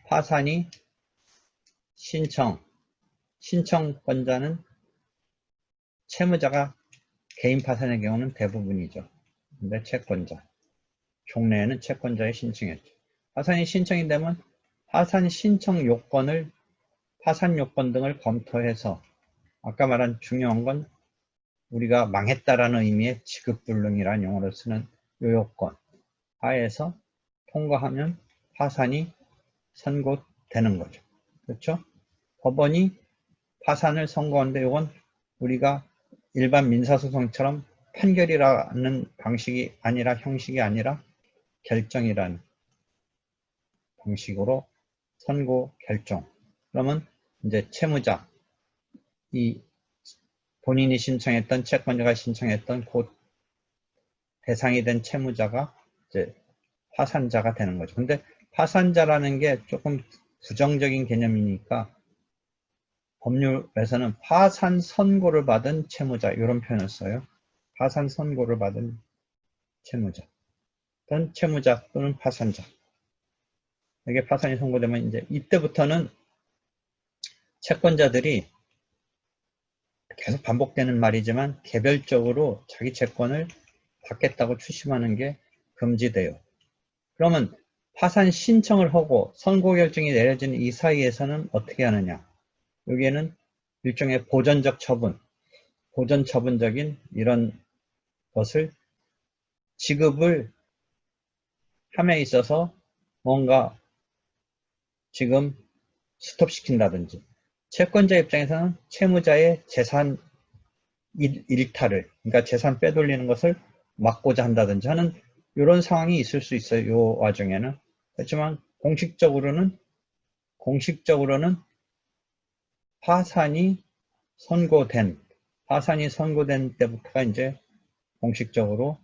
파산이 신청권자는 채무자가 개인 파산의 경우는 대부분이죠. 근데 채권자, 종래에는 채권자의 신청이었죠. 파산이 신청이 되면 파산 신청 요건을, 파산 요건 등을 검토해서 아까 말한 중요한 건 우리가 망했다라는 의미의 지급불능이라는 용어를 쓰는 요 요건 하에서 통과하면 파산이 선고되는 거죠. 그렇죠? 법원이 파산을 선고하는데 이건 우리가 일반 민사소송처럼 판결이라는 방식이 아니라, 형식이 아니라 결정이라는 방식으로 선고 결정. 그러면 이제 채무자, 이 본인이 신청했던, 채권자가 신청했던 그 대상이 된 채무자가 이제 파산자가 되는 거죠. 근데 파산자라는 게 조금 부정적인 개념이니까 법률에서는 파산 선고를 받은 채무자, 이런 표현을 써요. 파산 선고를 받은 채무자 또는 채무자 또는 파산자. 이게 파산이 선고되면 이제 이때부터는 채권자들이 계속 반복되는 말이지만 개별적으로 자기 채권을 받겠다고 추심하는 게 금지돼요. 그러면 파산 신청을 하고 선고 결정이 내려지는 이 사이에서는 어떻게 하느냐? 여기에는 일종의 보전적 처분, 보전 처분적인 이런 것을 지급을 함에 있어서 뭔가 지금 스톱시킨다든지, 채권자 입장에서는 채무자의 재산 일탈을, 그러니까 재산 빼돌리는 것을 막고자 한다든지 하는 이런 상황이 있을 수 있어요. 이 와중에는. 그렇지만 공식적으로는 파산이 선고된 때부터가 이제 공식적으로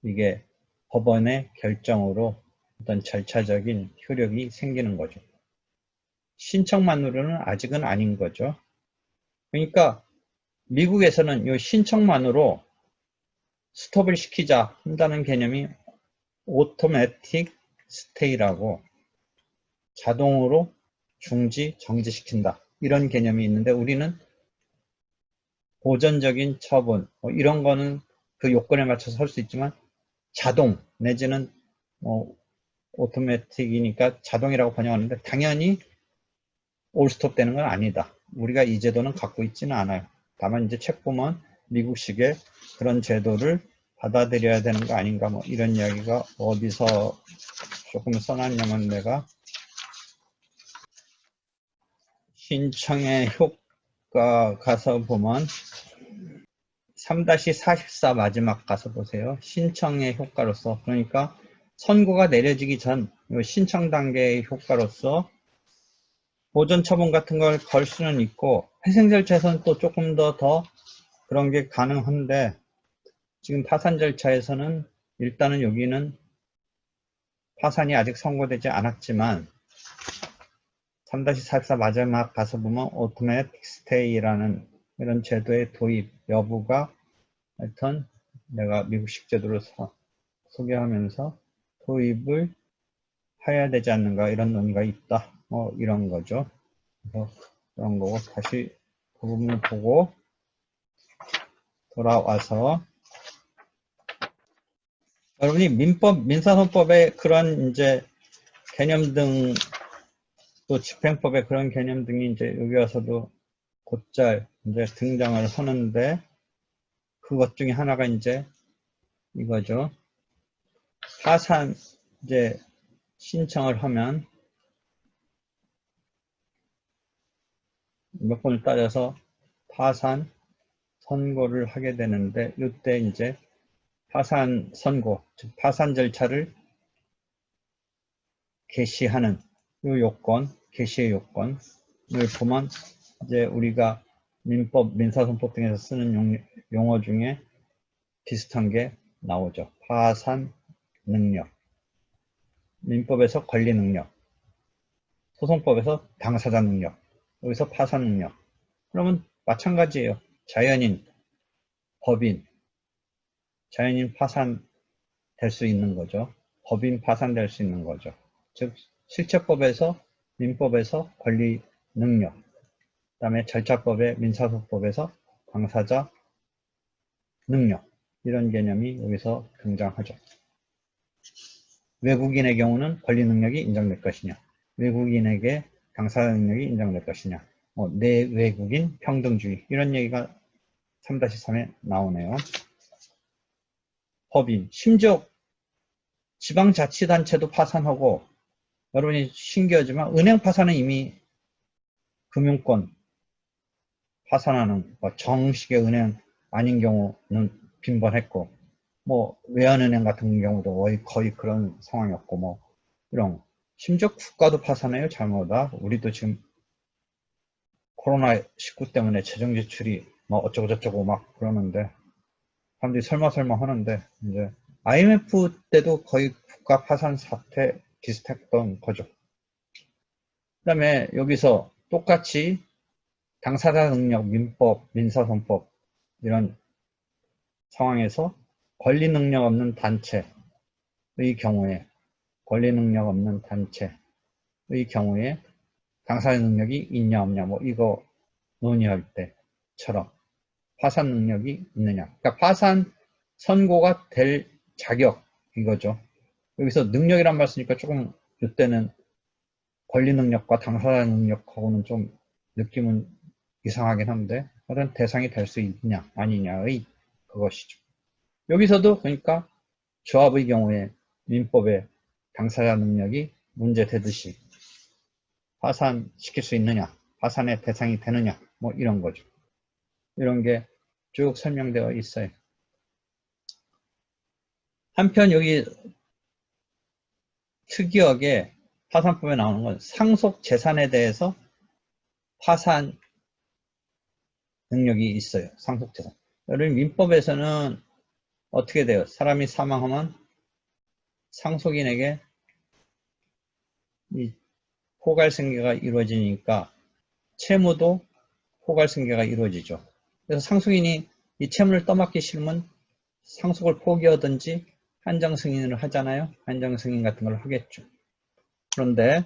이게 법원의 결정으로 어떤 절차적인 효력이 생기는 거죠. 신청만으로는 아직은 아닌 거죠. 그러니까 미국에서는 이 신청만으로 스톱을 시키자 한다는 개념이 오토매틱 스테이라고, 자동으로 중지, 정지시킨다, 이런 개념이 있는데 우리는 보전적인 처분, 이런 거는 그 요건에 맞춰서 할 수 있지만 자동 내지는 오토매틱이니까 자동이라고 번역하는데 당연히 올스톱 되는 건 아니다. 우리가 이 제도는 갖고 있지는 않아요. 다만 이제 책 보면 미국식의 그런 제도를 받아들여야 되는 거 아닌가, 뭐 이런 이야기가 어디서 조금 써놨냐면, 내가 신청의 효과 가서 보면 3-44 마지막 가서 보세요. 신청의 효과로서, 그러니까 선고가 내려지기 전 신청 단계의 효과로서 보전 처분 같은 걸 걸 수는 있고, 회생 절차에서는 또 조금 더 그런 게 가능한데, 지금 파산 절차에서는 일단은 여기는 파산이 아직 선고되지 않았지만 3-44 마지막 가서 보면 오토매틱 스테이라는 이런 제도의 도입 여부가, 하여튼 내가 미국식 제도를 소개하면서 도입을 해야 되지 않는가, 이런 논의가 있다, 이런 거죠. 그래서 그런 거고, 다시 그 부분을 보고 돌아와서 여러분이 민사소송법의 그런 이제 개념 등, 또 집행법의 그런 개념 등이 이제 여기 와서도 곧잘 이제 등장을 하는데, 그것 중에 하나가 이제 이거죠. 파산 이제 신청을 하면 몇 번을 따져서 파산 선고를 하게 되는데, 이때 이제 파산 선고, 즉 파산 절차를 개시하는 이 요건, 개시의 요건을 보면 이제 우리가 민사소송법 등에서 쓰는 용어 중에 비슷한 게 나오죠. 파산 능력, 민법에서 권리 능력, 소송법에서 당사자 능력, 여기서 파산 능력. 그러면 마찬가지예요. 자연인, 법인, 자연인 파산 될 수 있는 거죠. 법인 파산될 수 있는 거죠. 즉 실체법에서 민법에서 권리 능력, 그 다음에 절차법의 민사소법에서 당사자 능력, 이런 개념이 여기서 등장하죠. 외국인의 경우는 권리 능력이 인정될 것이냐, 외국인에게 당사자 능력이 인정될 것이냐, 내외국인 평등주의, 이런 얘기가 3-3에 나오네요. 법인, 심지어 지방자치단체도 파산하고, 여러분이 신기하지만 은행 파산은 이미 금융권 파산하는 정식의 은행 아닌 경우는 빈번했고, 외환은행 같은 경우도 거의 그런 상황이었고, 이런, 심지어 국가도 파산해요. 잘못하다. 우리도 지금 코로나19 때문에 재정 지출이 어쩌고 저쩌고 막 그러는데, 사람들이 설마 하는데, 이제 IMF 때도 거의 국가 파산 사태 비슷했던 거죠. 그 다음에 여기서 똑같이 당사자 능력, 민법, 민사선법, 이런 상황에서 권리 능력 없는 단체의 경우에, 권리 능력 없는 단체의 경우에 당사자 능력이 있냐 없냐, 이거 논의할 때처럼 파산 능력이 있느냐. 그러니까 파산 선고가 될 자격, 이거죠. 여기서 능력이란 말 쓰니까 조금 이때는 권리 능력과 당사자 능력하고는 좀 느낌은 이상하긴 한데, 다른 대상이 될 수 있냐 아니냐의 그것이죠. 여기서도 그러니까 조합의 경우에 민법의 당사자 능력이 문제되듯이 파산시킬 수 있느냐, 파산의 대상이 되느냐, 이런 거죠. 이런 게 쭉 설명되어 있어요. 한편 여기 특이하게 파산법에 나오는 건 상속 재산에 대해서 파산 능력이 있어요. 상속 재산. 여러분 민법에서는 어떻게 돼요? 사람이 사망하면 상속인에게 이 포괄승계가 이루어지니까 채무도 포괄승계가 이루어지죠. 그래서 상속인이 이 채무를 떠맡기 싫으면 상속을 포기하든지 한정승인을 하잖아요. 한정승인 같은 걸 하겠죠. 그런데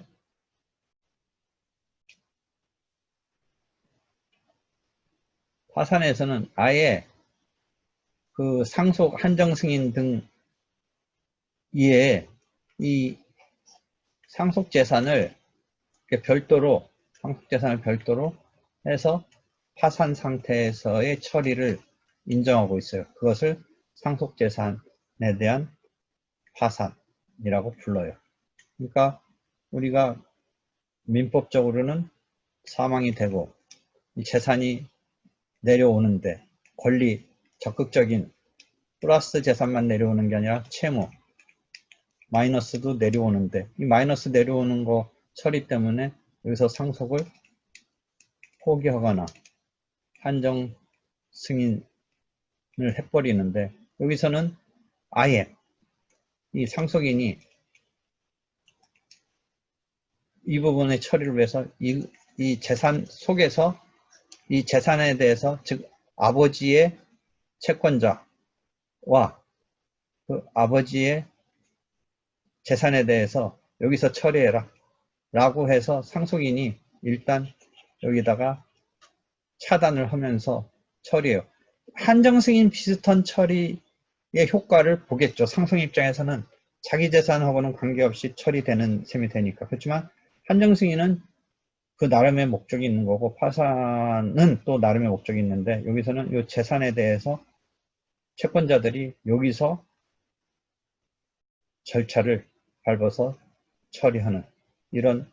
파산에서는 아예 그 상속 한정승인 등 이에 이 상속재산을 별도로 해서 파산 상태에서의 처리를 인정하고 있어요. 그것을 상속재산에 대한 파산이라고 불러요. 그러니까 우리가 민법적으로는 사망이 되고 이 재산이 내려오는데 권리, 적극적인 플러스 재산만 내려오는 게 아니라 채무, 마이너스도 내려오는데 이 마이너스 내려오는 거 처리 때문에 여기서 상속을 포기하거나 한정 승인을 해버리는데, 여기서는 아예 이 상속인이 이 부분의 처리를 위해서 이 재산 속에서 이 재산에 대해서, 즉 아버지의 채권자와 그 아버지의 재산에 대해서 여기서 처리해라 라고 해서 상속인이 일단 여기다가 차단을 하면서 처리해요. 한정승인 비슷한 처리의 효과를 보겠죠. 상속인 입장에서는 자기 재산하고는 관계없이 처리되는 셈이 되니까. 그렇지만 한정승인은 그 나름의 목적이 있는 거고 파산은 또 나름의 목적이 있는데, 여기서는 이 재산에 대해서 채권자들이 여기서 절차를 밟아서 처리하는 이런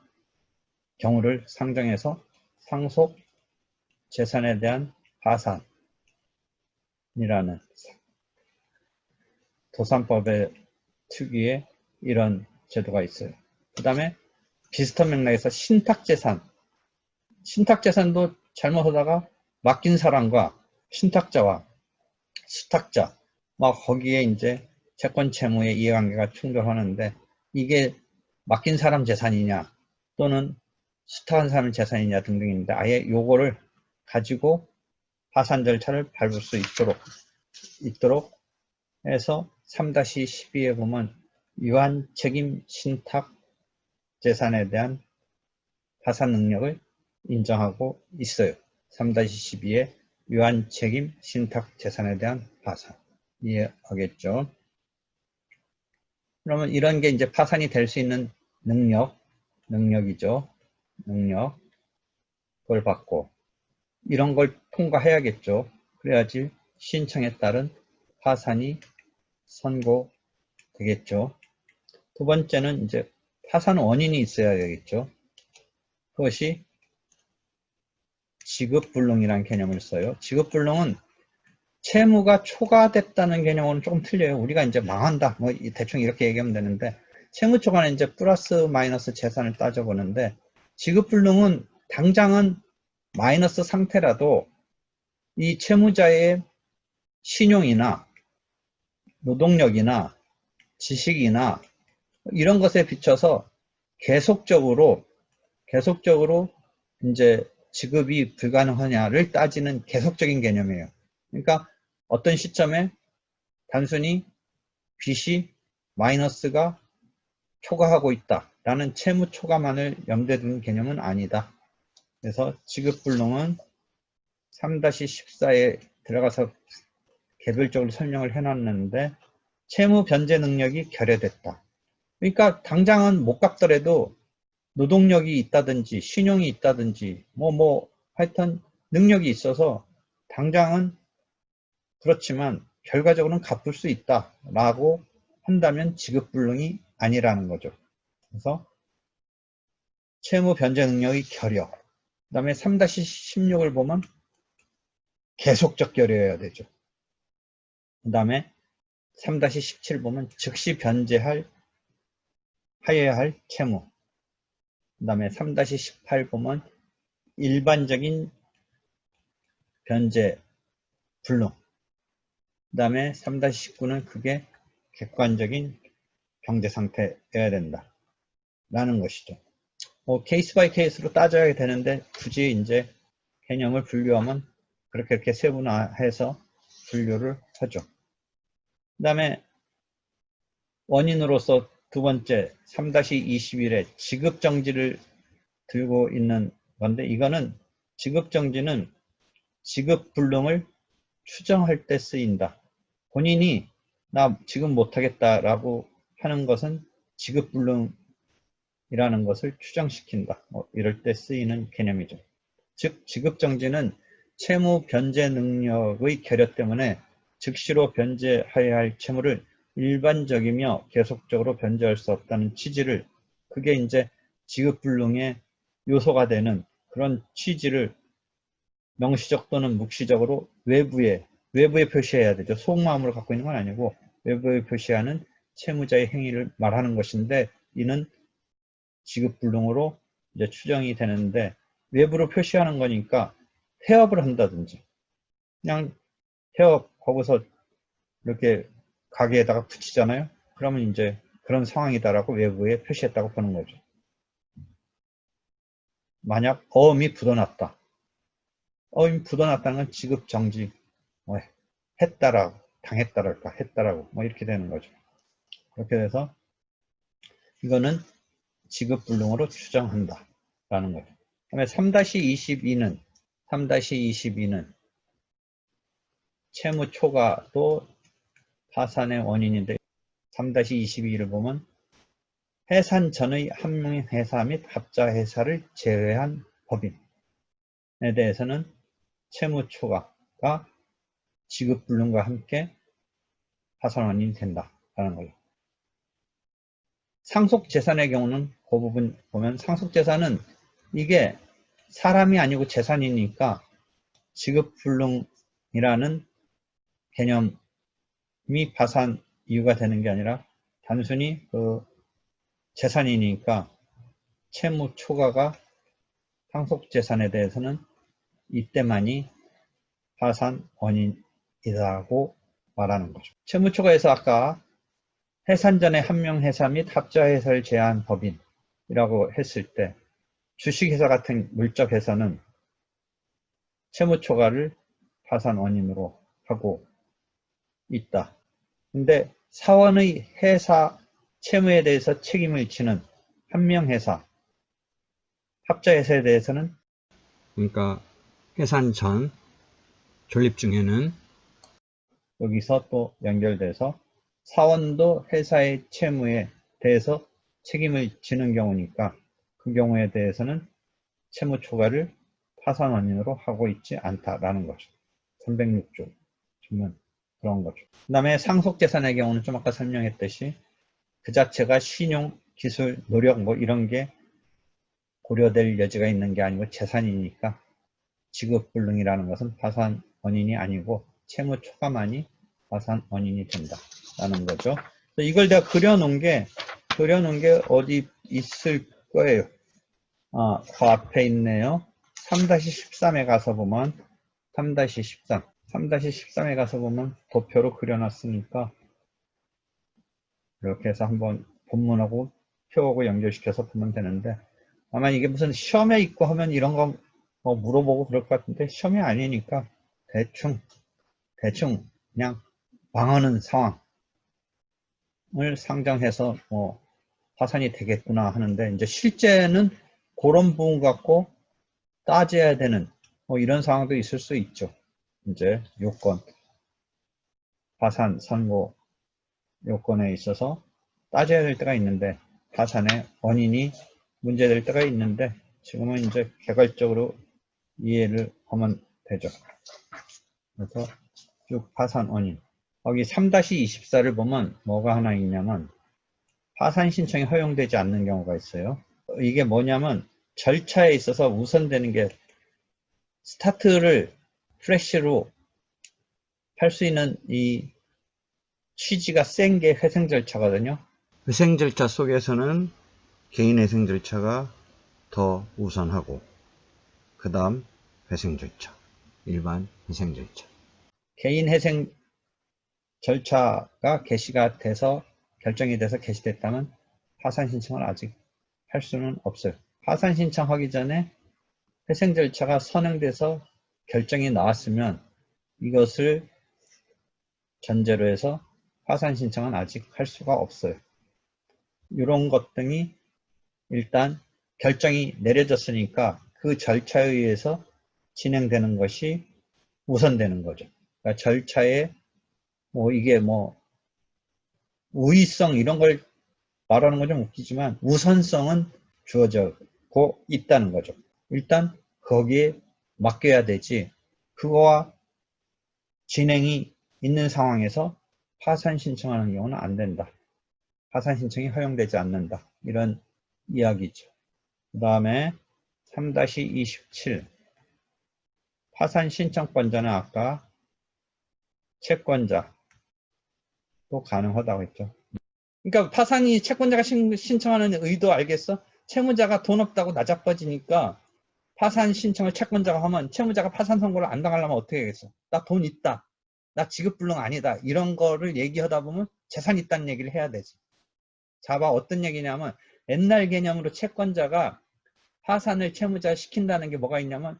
경우를 상정해서 상속 재산에 대한 파산이라는 도산법의 특유의 이런 제도가 있어요. 그 다음에 비슷한 맥락에서 신탁재산, 신탁재산도 잘못하다가 맡긴 사람과 신탁자와 수탁자, 거기에 이제 채권 채무의 이해관계가 충돌하는데, 이게 맡긴 사람 재산이냐 또는 수탁한 사람의 재산이냐 등등인데, 아예 요거를 가지고 파산 절차를 밟을 수 있도록 해서 3-12에 보면 유한 책임 신탁 재산에 대한 파산 능력을 인정하고 있어요. 3-12의 유한 책임 신탁 재산에 대한 파산. 이해하겠죠? 그러면 이런 게 이제 파산이 될 수 있는 능력이죠. 능력. 그걸 받고 이런 걸 통과해야겠죠. 그래야지 신청에 따른 파산이 선고되겠죠. 두 번째는 이제 파산 원인이 있어야 되겠죠. 그것이 지급불능이라는 개념을 써요. 지급불능은 채무가 초과됐다는 개념은 조금 틀려요. 우리가 이제 망한다. 뭐 대충 이렇게 얘기하면 되는데 채무 초과는 이제 플러스 마이너스 재산을 따져보는데 지급불능은 당장은 마이너스 상태라도 이 채무자의 신용이나 노동력이나 지식이나 이런 것에 비춰서 계속적으로 이제 지급이 불가능하냐를 따지는 계속적인 개념이에요. 그러니까 어떤 시점에 단순히 빚이 마이너스가 초과하고 있다라는 채무 초과만을 염두에 두는 개념은 아니다. 그래서 지급불능은 3-14에 들어가서 개별적으로 설명을 해놨는데 채무 변제 능력이 결여됐다. 그러니까 당장은 못 갚더라도 노동력이 있다든지 신용이 있다든지 하여튼 능력이 있어서 당장은 그렇지만 결과적으로는 갚을 수 있다라고 한다면 지급불능이 아니라는 거죠. 그래서 채무 변제 능력이 결여. 그 다음에 3-16을 보면 계속적 결여여야 되죠. 그 다음에 3-17 보면 즉시 하여야 할 채무. 그 다음에 3-18 보면 일반적인 변제 불능. 그 다음에 3-19는 그게 객관적인 경제 상태여야 된다. 라는 것이죠. 케이스 바이 케이스로 따져야 되는데 굳이 이제 개념을 분류하면 그렇게 세분화해서 분류를 하죠. 그 다음에 원인으로서 두 번째 3-21의 지급정지를 들고 있는 건데 이거는 지급정지는 지급불능을 추정할 때 쓰인다. 본인이 나 지금 못하겠다라고 하는 것은 지급불능이라는 것을 추정시킨다. 이럴 때 쓰이는 개념이죠. 즉 지급정지는 채무 변제 능력의 결여 때문에 즉시로 변제해야 할 채무를 일반적이며 계속적으로 변제할 수 없다는 취지를 그게 이제 지급불능의 요소가 되는 그런 취지를 명시적 또는 묵시적으로 외부에 표시해야 되죠. 속마음으로 갖고 있는 건 아니고 외부에 표시하는 채무자의 행위를 말하는 것인데 이는 지급불능으로 이제 추정이 되는데 외부로 표시하는 거니까 태업을 한다든지 그냥 태업 거기서 이렇게 가게에다가 붙이잖아요. 그러면 이제 그런 상황이다라고 외부에 표시했다고 보는 거죠. 만약 어음이 묻어났다. 어음이 묻어났다는 건 지급정지 했다라고 당했다랄까 했다라고 이렇게 되는 거죠. 그렇게 돼서 이거는 지급불능으로 추정한다 라는 거죠. 그다음에 3-22는 채무 초과도 파산의 원인인데 3-22를 보면 해산 전의 합명회사 및 합자회사를 제외한 법인에 대해서는 채무 초과가 지급불능과 함께 파산 원인이 된다라는 거죠. 상속재산의 경우는 그 부분 보면 상속재산은 이게 사람이 아니고 재산이니까 지급불능이라는 개념이 파산 이유가 되는 게 아니라 단순히 그 재산이니까 채무 초과가 상속재산에 대해서는 이때만이 파산 원인이라고 말하는 거죠. 채무 초과에서 아까 해산 전에 합명회사 및 합자회사를 제한 법인이라고 했을 때 주식회사 같은 물적회사는 채무 초과를 파산 원인으로 하고 있다. 근데 사원의 회사 채무에 대해서 책임을 지는 합명회사, 합자 해소에 대해서는 그러니까 해산 전 존립 중에는 여기서 또 연결돼서 사원도 회사의 채무에 대해서 책임을 지는 경우니까 그 경우에 대해서는 채무 초과를 파산 원인으로 하고 있지 않다라는 거죠. 306조 주면 그런 거죠. 그 다음에 상속재산의 경우는 좀 아까 설명했듯이 그 자체가 신용, 기술, 노력 뭐 이런 게 고려될 여지가 있는 게 아니고 재산이니까 지급불능이라는 것은 파산 원인이 아니고 채무 초과만이 파산 원인이 된다라는 거죠. 이걸 내가 그려놓은 게 어디 있을 거예요. 그 앞에 있네요. 3-13에 가서 보면 3-13에 가서 보면 도표로 그려놨으니까 이렇게 해서 한번 본문하고 표하고 연결시켜서 보면 되는데 아마 이게 무슨 시험에 있고 하면 이런 거 뭐 물어보고 그럴 것 같은데 시험이 아니니까 대충 그냥 망하는 상황을 상정해서 뭐 파산이 되겠구나 하는데 이제 실제는 그런 부분 갖고 따져야 되는 뭐 이런 상황도 있을 수 있죠. 이제 요건 파산 선고 요건에 있어서 따져야 될 때가 있는데 파산의 원인이 문제될 때가 있는데 지금은 이제 개괄적으로 이해를 하면 되죠. 그래서 쭉 파산 원인 여기 3-24를 보면 뭐가 하나 있냐면 파산 신청이 허용되지 않는 경우가 있어요. 이게 뭐냐면 절차에 있어서 우선되는 게 스타트를 프레쉬로 할 수 있는 이 취지가 센 게 회생 절차거든요. 회생 절차 속에서는 개인 회생 절차가 더 우선하고 그 다음 회생 절차, 일반 회생 절차. 개인 회생 절차가 개시가 돼서 결정이 돼서 개시됐다면 파산 신청을 아직 할 수는 없어요. 파산 신청하기 전에 회생 절차가 선행돼서 결정이 나왔으면 이것을 전제로 해서 파산 신청은 아직 할 수가 없어요. 이런 것 등이 일단 결정이 내려졌으니까 그 절차에 의해서 진행되는 것이 우선되는 거죠. 그러니까 절차에 뭐 이게 뭐 우위성 이런 걸 말하는 건 좀 웃기지만 우선성은 주어지고 있다는 거죠. 일단 거기에 맡겨야 되지 그거와 진행이 있는 상황에서 파산 신청하는 경우는 안 된다. 파산 신청이 허용되지 않는다. 이런 이야기죠. 그 다음에 3-27 파산 신청권자는 아까 채권자도 가능하다고 했죠. 그러니까 파산이 채권자가 신청하는 의도 알겠어? 채무자가 돈 없다고 나자빠지니까 파산 신청을 채권자가 하면 채무자가 파산 선고를 안 당하려면 어떻게 하겠어? 나 돈 있다. 나 지급불능 아니다. 이런 거를 얘기하다 보면 재산 있다는 얘기를 해야 되지. 자, 봐 어떤 얘기냐면 옛날 개념으로 채권자가 파산을 채무자 시킨다는 게 뭐가 있냐면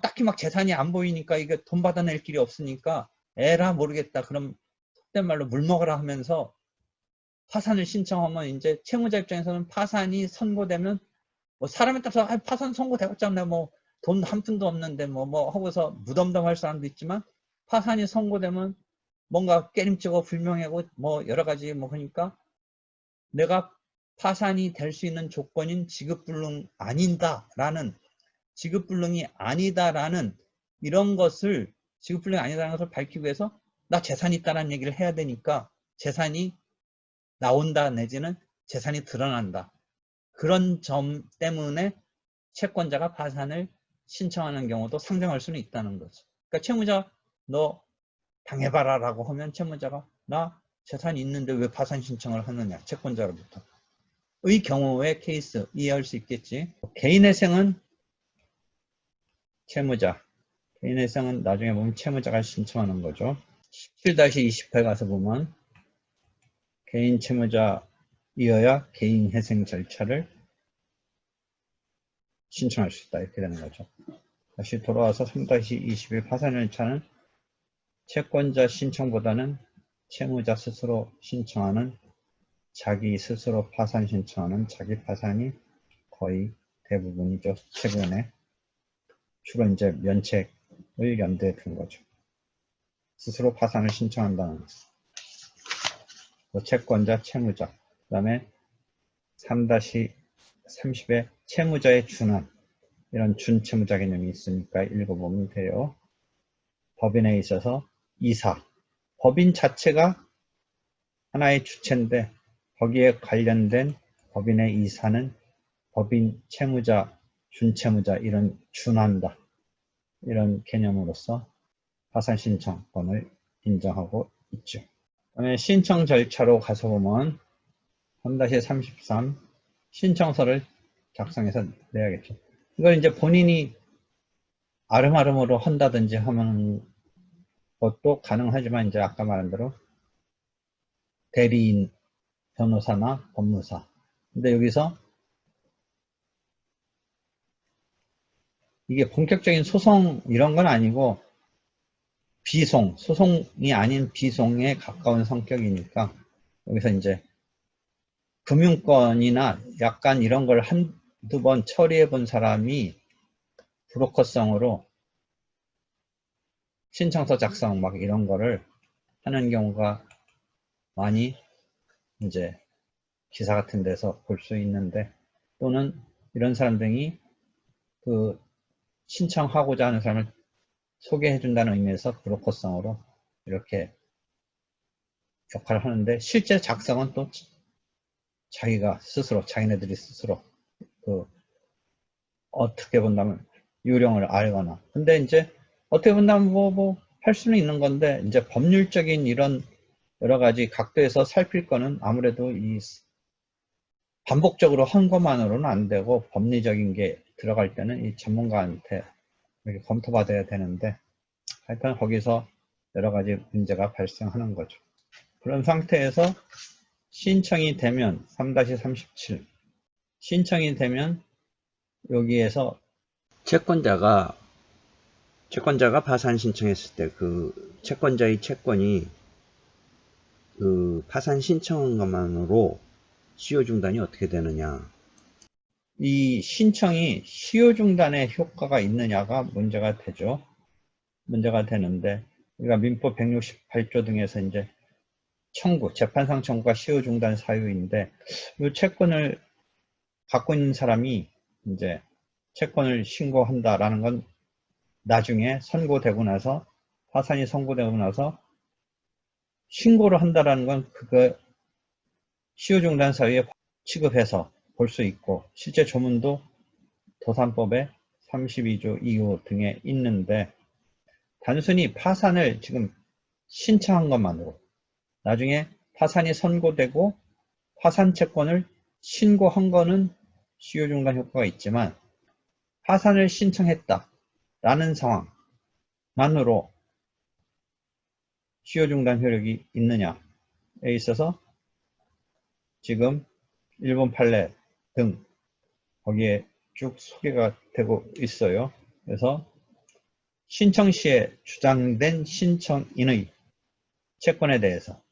딱히 막 재산이 안 보이니까 이게 돈 받아낼 길이 없으니까 에라 모르겠다. 그럼 속된 말로 물 먹으라 하면서 파산을 신청하면 이제 채무자 입장에서는 파산이 선고되면 뭐 사람에 따라서 파산 선고되었잖아. 뭐 돈 한 푼도 없는데 뭐 하고서 무덤덤할 사람도 있지만 파산이 선고되면 뭔가 깨림치고 불명하고 뭐 여러 가지 뭐 하니까 내가 파산이 될 수 있는 조건인 지급불능 아닌다라는 지급불능이 아니다라는 이런 것을 지급불능이 아니다라는 것을 밝히기 위해서 나 재산이 있다라는 얘기를 해야 되니까 재산이 나온다 내지는 재산이 드러난다. 그런 점 때문에 채권자가 파산을 신청하는 경우도 상정할 수는 있다는 거죠. 그러니까 채무자 너 당해봐라 라고 하면 채무자가 나 재산이 있는데 왜 파산 신청을 하느냐 채권자로부터 의 경우의 케이스 이해할 수 있겠지. 개인회생은 채무자 개인회생은 나중에 보면 채무자가 신청하는 거죠. 17-28 가서 보면 개인 채무자이어야 개인회생 절차를 신청할 수 있다 이렇게 되는 거죠. 다시 돌아와서 3-21 파산 절차는 채권자 신청보다는 채무자 스스로 신청하는 자기 스스로 파산 신청하는 자기 파산이 거의 대부분이죠. 최근에 주로 이제 면책을 염두에 둔 거죠. 스스로 파산을 신청한다는 채권자, 채무자, 그 다음에 3-30의 채무자의 준한, 이런 준채무자 개념이 있으니까 읽어보면 돼요. 법인에 있어서 이사, 법인 자체가 하나의 주체인데 거기에 관련된 법인의 이사는 법인 채무자, 준채무자 이런 준한다, 이런 개념으로서 파산 신청권을 인정하고 있죠. 그다음에 신청 절차로 가서 보면 3-33 신청서를 작성해서 내야겠죠. 이걸 이제 본인이 아름아름으로 한다든지 하는 것도 가능하지만 이제 아까 말한 대로 대리인, 변호사나 법무사. 근데 여기서 이게 본격적인 소송 이런 건 아니고 비송, 소송이 아닌 비송에 가까운 성격이니까 여기서 이제 금융권이나 약간 이런 걸 한두 번 처리해 본 사람이 브로커성으로 신청서 작성 막 이런 거를 하는 경우가 많이 이제 기사 같은 데서 볼 수 있는데, 또는 이런 사람들이 그 신청하고자 하는 사람을 소개해 준다는 의미에서 브로커성으로 이렇게 역할을 하는데, 실제 작성은 또 자기가 스스로, 자기네들이 스스로 그 어떻게 본다면 요령을 알거나, 근데 이제 어떻게 본다면 뭐 할 수는 있는 건데, 이제 법률적인 이런 여러 가지 각도에서 살필 거는 아무래도 이 반복적으로 한 것만으로는 안 되고 법리적인 게 들어갈 때는 이 전문가한테 이렇게 검토받아야 되는데, 하여튼 거기서 여러 가지 문제가 발생하는 거죠. 그런 상태에서 신청이 되면 3-37 신청이 되면 여기에서 채권자가 파산 신청했을 때 그 채권자의 채권이 그 파산 신청한 것만으로 시효 중단이 어떻게 되느냐, 이 신청이 시효 중단에 효과가 있느냐가 문제가 되죠. 문제가 되는데, 우리가 민법 168조 등에서 이제 청구, 재판상 청구가 시효 중단 사유인데, 이 채권을 갖고 있는 사람이 이제 채권을 신고한다라는 건 나중에 선고되고 나서, 파산이 선고되고 나서 신고를 한다라는 건 그거 시효 중단 사유에 취급해서 볼 수 있고, 실제 조문도 도산법의 32조 2호 등에 있는데, 단순히 파산을 지금 신청한 것만으로 나중에 파산이 선고되고 파산 채권을 신고한 거는 시효 중단 효과가 있지만, 파산을 신청했다라는 상황만으로 시효 중단 효력이 있느냐에 있어서 지금 일본 판례 등 거기에 쭉 소개가 되고 있어요. 그래서 신청 시에 주장된 신청인의 채권에 대해서,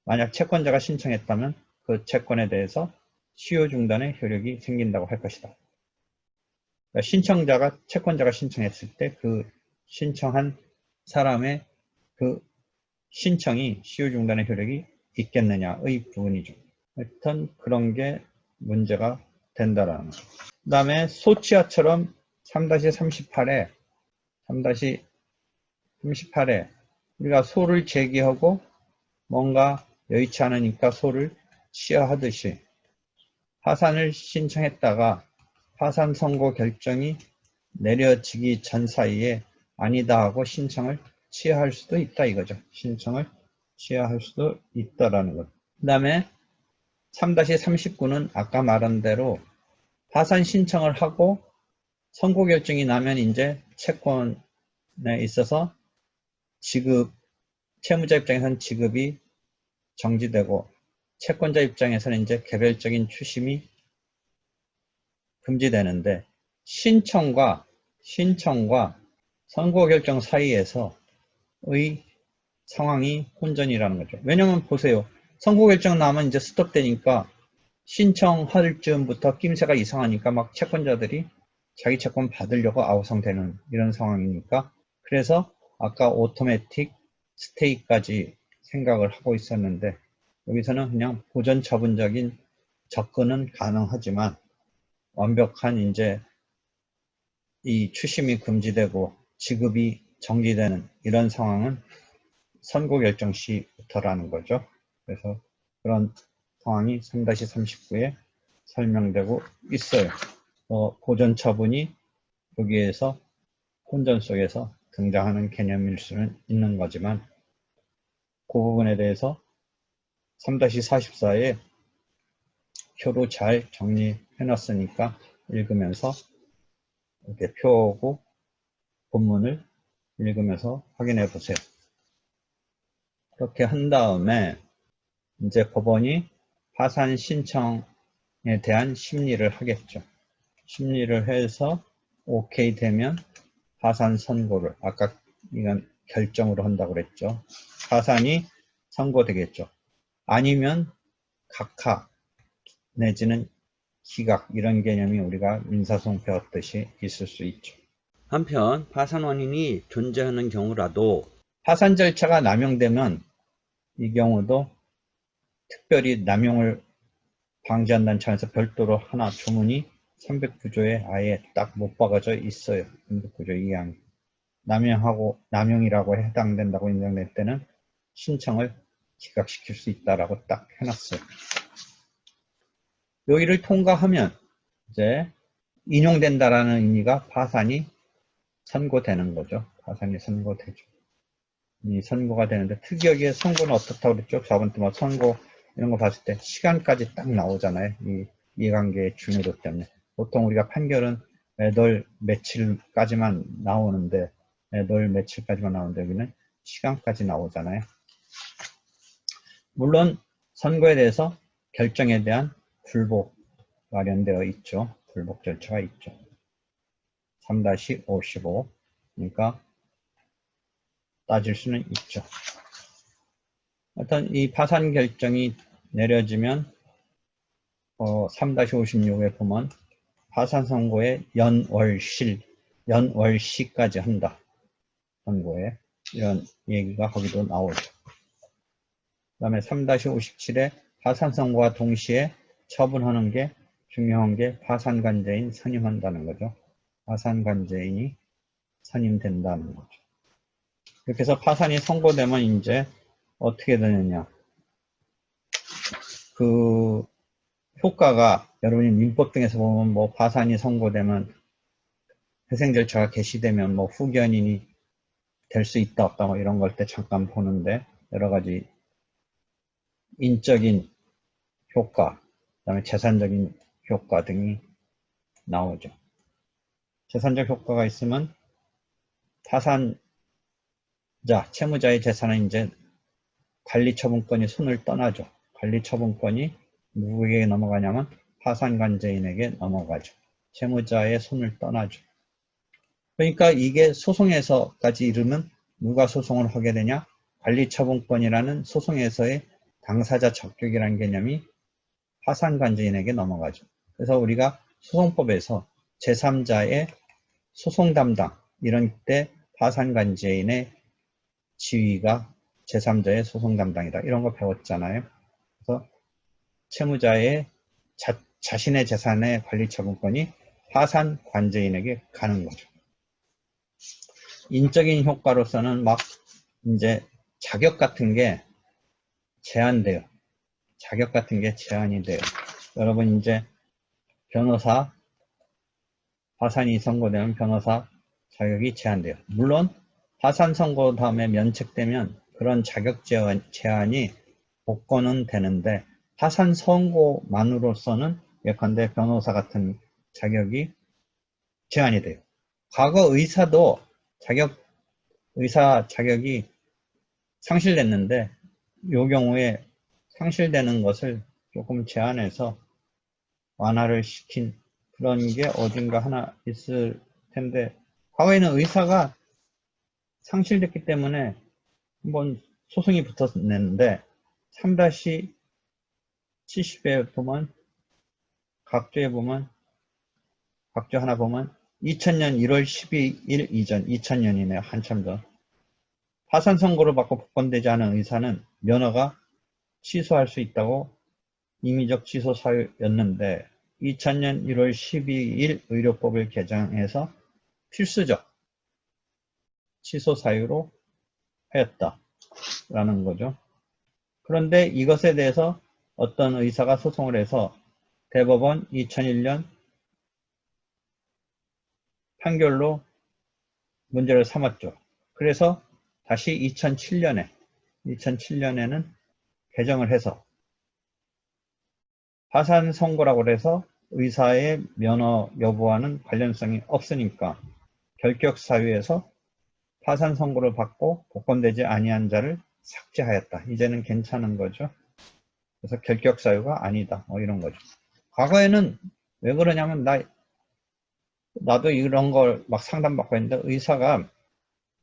만약 채권자가 신청했다면 그 채권에 대해서 시효 중단의 효력이 생긴다고 할 것이다. 그러니까 채권자가 신청했을 때 그 신청한 사람의 그 신청이 시효 중단의 효력이 있겠느냐의 부분이죠. 하여튼 그런 게 문제가 된다라는 거죠. 그 다음에 소치하처럼 3-38에 우리가 소를 제기하고 뭔가 여의치 않으니까 소를 취하하듯이 파산을 신청했다가 파산 선고 결정이 내려지기 전 사이에 아니다 하고 신청을 취하할 수도 있다 이거죠. 신청을 취하할 수도 있다라는 것. 그 다음에 3-39는 아까 말한 대로 파산 신청을 하고 선고 결정이 나면 이제 채권에 있어서 채무자 입장에서는 지급이 정지되고, 채권자 입장에서는 이제 개별적인 추심이 금지되는데, 신청과 선고 결정 사이에서의 상황이 혼전이라는 거죠. 왜냐면 보세요. 선고 결정 나면 이제 스톱되니까 신청할 즈음부터 낌새가 이상하니까 막 채권자들이 자기 채권 받으려고 아우성되는 이런 상황이니까, 그래서 아까 오토매틱 스테이까지 생각을 하고 있었는데, 여기서는 그냥 보전 처분적인 접근은 가능하지만 완벽한 이제 이 추심이 금지되고 지급이 정지되는 이런 상황은 선고 결정 시부터라는 거죠. 그래서 그런 상황이 3-39에 설명되고 있어요. 보전 처분이 여기에서 혼전 속에서 등장하는 개념일 수는 있는 거지만, 그 부분에 대해서 3-44에 표로 잘 정리해 놨으니까 읽으면서 이렇게 표고 본문을 읽으면서 확인해 보세요. 그렇게 한 다음에 이제 법원이 파산 신청에 대한 심리를 하겠죠. 심리를 해서 오케이 되면 파산 선고를, 아까 이건 결정으로 한다고 그랬죠. 파산이 선고되겠죠. 아니면 각하 내지는 기각, 이런 개념이 우리가 민사소송 배웠듯이 있을 수 있죠. 한편 파산 원인이 존재하는 경우라도 파산 절차가 남용되면 이 경우도 특별히 남용을 방지한다는 차원에서 별도로 하나 조문이 309조에 아예 딱 못 박아져 있어요. 309조 2항. 남용이라고 해당된다고 인정될 때는 신청을 기각시킬 수 있다라고 딱 해놨어요. 여기를 통과하면 이제 인용된다라는 의미가 파산이 선고되는 거죠. 파산이 선고되죠. 이 선고가 되는데, 특이하게 선고는 어떻다고 그랬죠? 저번 때 뭐 선고 이런 거 봤을 때 시간까지 딱 나오잖아요. 이 이해관계의 중요도 때문에. 보통 우리가 판결은 몇월 며칠까지만 나오는데, 몇월 며칠까지만 나오는데 여기는 시간까지 나오잖아요. 물론 선고에 대해서 결정에 대한 불복 마련되어 있죠. 불복 절차가 있죠. 3-55. 그러니까 따질 수는 있죠. 하여튼 이 파산 결정이 내려지면 3-56에 보면 파산 선고에 연월시까지 한다. 선고에 이런 얘기가 거기도 나오죠. 그 다음에 3-57에 파산 선고와 동시에 처분하는 게 중요한 게 파산관제인 선임한다는 거죠. 파산관제인이 선임된다는 거죠. 이렇게 해서 파산이 선고되면 이제 어떻게 되느냐. 그 효과가 여러분이 민법 등에서 보면 뭐 파산이 선고되면 회생 절차가 개시되면 뭐 후견인이 될 수 있다 없다 뭐 이런 걸 때 잠깐 보는데, 여러 가지 인적인 효과, 그다음에 재산적인 효과 등이 나오죠. 재산적 효과가 있으면 파산자, 채무자의 재산은 이제 관리처분권이 손을 떠나죠. 관리처분권이 누구에게 넘어가냐면 파산관제인에게 넘어가죠. 채무자의 손을 떠나죠. 그러니까 이게 소송에서까지 이르면 누가 소송을 하게 되냐? 관리처분권이라는 소송에서의 당사자 적격이라는 개념이 파산관제인에게 넘어가죠. 그래서 우리가 소송법에서 제3자의 소송 담당, 이런 때 파산관제인의 지위가 제3자의 소송 담당이다. 이런 거 배웠잖아요. 그래서 채무자의 자신의 재산의 관리처분권이 파산관제인에게 가는 거죠. 인적인 효과로서는 막 이제 자격 같은 게 제한돼요. 자격 같은 게 제한이 돼요. 여러분 이제 변호사, 파산이 선고되면 변호사 자격이 제한돼요. 물론 파산 선고 다음에 면책되면 그런 자격 제한이 복권은 되는데, 파산 선고만으로서는 예컨대 변호사 같은 자격이 제한이 돼요. 과거 의사도 의사 자격이 상실됐는데, 이 경우에 상실되는 것을 조금 제한해서 완화를 시킨 그런 게 어딘가 하나 있을 텐데, 과거에는 의사가 상실됐기 때문에 한번 소송이 붙었는데 3-70에 보면 각주에 보면, 각주 하나 보면 2000년 1월 12일 이전, 2000년이네요. 한참 전. 파산 선고를 받고 복권되지 않은 의사는 면허가 취소할 수 있다고 임의적 취소 사유였는데 2000년 1월 12일 의료법을 개정해서 필수적 취소 사유로 하였다라는 거죠. 그런데 이것에 대해서 어떤 의사가 소송을 해서 대법원 2001년 판결로 문제를 삼았죠. 그래서 다시 2007년에는 개정을 해서 파산 선고라고 해서 의사의 면허 여부와는 관련성이 없으니까 결격 사유에서 파산 선고를 받고 복권되지 아니한 자를 삭제하였다. 이제는 괜찮은 거죠. 그래서 결격 사유가 아니다. 뭐 이런 거죠. 과거에는 왜 그러냐면 나도 이런 걸 막 상담받고 했는데 의사가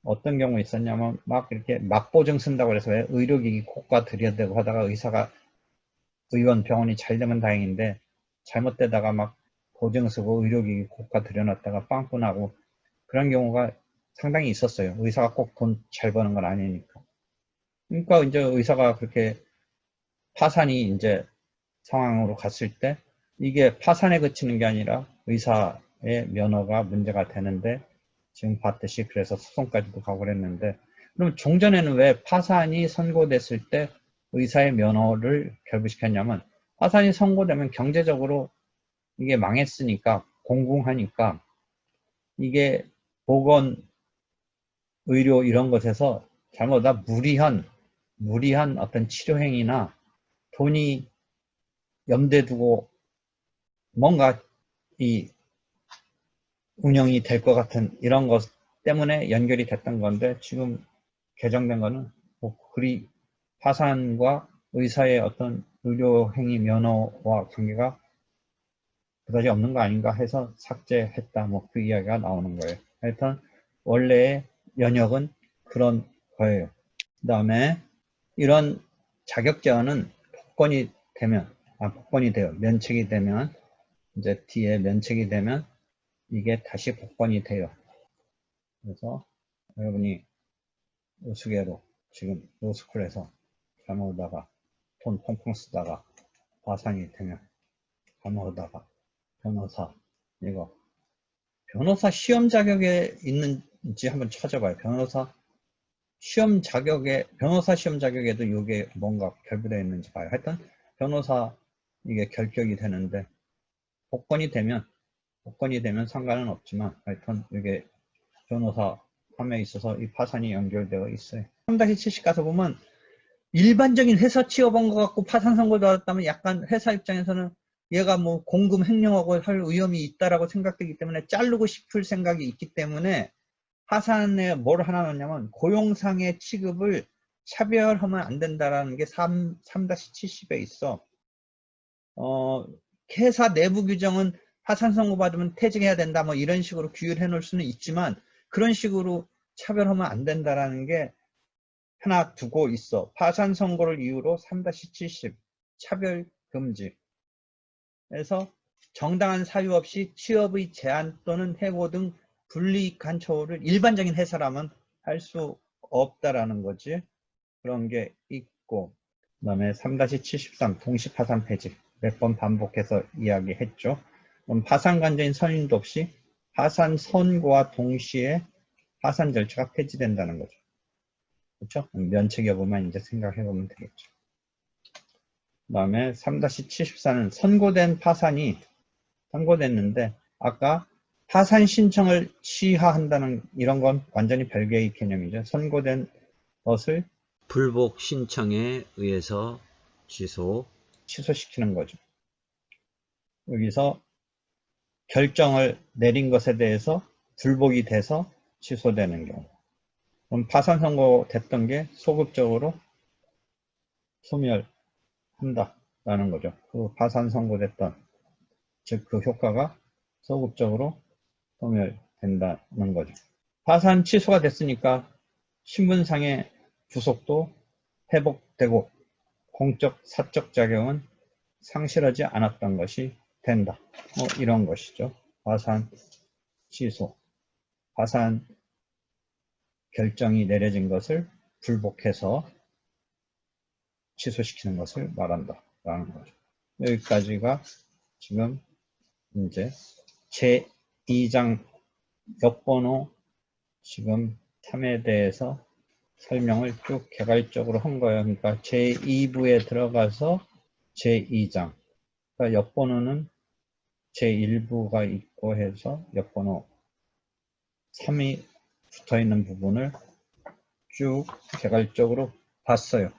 어떤 경우 있었냐면 막 이렇게 막보증 쓴다고 해서 왜 의료기기 고가 들여대고 하다가 의사가 의원 병원이 잘 되면 다행인데 잘못되다가 막 보증 쓰고 의료기기 고가 들여놨다가 빵꾸 나고 그런 경우가 상당히 있었어요. 의사가 꼭 돈 잘 버는 건 아니니까. 그러니까 이제 의사가 그렇게 파산이 이제 상황으로 갔을 때 이게 파산에 그치는 게 아니라 의사의 면허가 문제가 되는데 지금 봤듯이 그래서 소송까지도 가고 그랬는데 그럼 종전에는 왜 파산이 선고됐을 때 의사의 면허를 결부시켰냐면 파산이 선고되면 경제적으로 이게 망했으니까 공공하니까 이게 보건, 의료 이런 것에서 잘못하다 무리한 어떤 치료행위나 돈이 염두에 두고 뭔가 이 운영이 될 것 같은 이런 것 때문에 연결이 됐던 건데 지금 개정된 거는 뭐 그리 파산과 의사의 어떤 의료행위 면허와 관계가 그다지 없는 거 아닌가 해서 삭제했다. 뭐 그 이야기가 나오는 거예요. 하여튼 원래의 연역은 그런 거예요. 그 다음에 이런 자격 제한은 복권이 돼요. 면책이 되면 이제 뒤에 면책이 되면 이게 다시 복권이 돼요. 그래서 여러분이 우스개로 지금 로스쿨에서 잘못하다가 돈 펑펑 쓰다가 파산이 되면 잘못하다가 변호사 시험 자격에 있는지 한번 찾아봐요. 변호사 시험 자격에도 이게 뭔가 결부되어 있는지 봐요. 하여튼 변호사 이게 결격이 되는데 복권이 되면 상관은 없지만 하여튼 이게 변호사 함에 있어서 이 파산이 연결되어 있어요. 3-70 가서 보면 일반적인 회사 취업한 것 같고 파산 선고 받았다면 약간 회사 입장에서는 얘가 뭐 공금 횡령하고 할 위험이 있다라고 생각되기 때문에 자르고 싶을 생각이 있기 때문에 파산에 뭘 하나 넣냐면 고용상의 취급을 차별하면 안 된다라는 게 3-70에 있어. 회사 내부 규정은 파산 선고 받으면 퇴직해야 된다 뭐 이런 식으로 규율 해 놓을 수는 있지만 그런 식으로 차별하면 안 된다라는 게 하나 두고 있어. 파산 선고를 이유로 3-70 차별 금지. 그래서 정당한 사유 없이 취업의 제한 또는 해고 등 불이익한 처우를 일반적인 회사라면 할 수 없다라는 거지. 그런 게 있고 그 다음에 3-73 동시파산 폐지 몇 번 반복해서 이야기했죠. 그럼 파산관계인 선임도 없이 파산 선고와 동시에 파산 절차가 폐지된다는 거죠. 그렇죠? 면책 여부만 이제 생각해 보면 되겠죠. 그 다음에 3-74는 선고됐는데 아까 파산 신청을 취하한다는 이런 건 완전히 별개의 개념이죠. 선고된 것을 불복 신청에 의해서 취소시키는 거죠. 여기서 결정을 내린 것에 대해서 불복이 돼서 취소되는 경우. 그럼 파산 선고됐던 게 소급적으로 소멸한다라는 거죠. 그 파산 선고됐던 즉 그 효과가 소급적으로 소멸된다는 거죠. 파산 취소가 됐으니까 신분상의 구속도 회복되고 공적 사적 자격은 상실하지 않았던 것이 된다. 뭐 이런 것이죠. 파산, 취소. 파산 결정이 내려진 것을 불복해서 취소시키는 것을 말한다. 라는 거죠. 여기까지가 지금 이제 제2장 역번호 지금 3에 대해서 설명을 쭉 개괄적으로 한 거예요. 그러니까 제2부에 들어가서 제2장. 그러니까 역번호는 제1부가 있고 해서 역번호 3이 붙어 있는 부분을 쭉 개괄적으로 봤어요.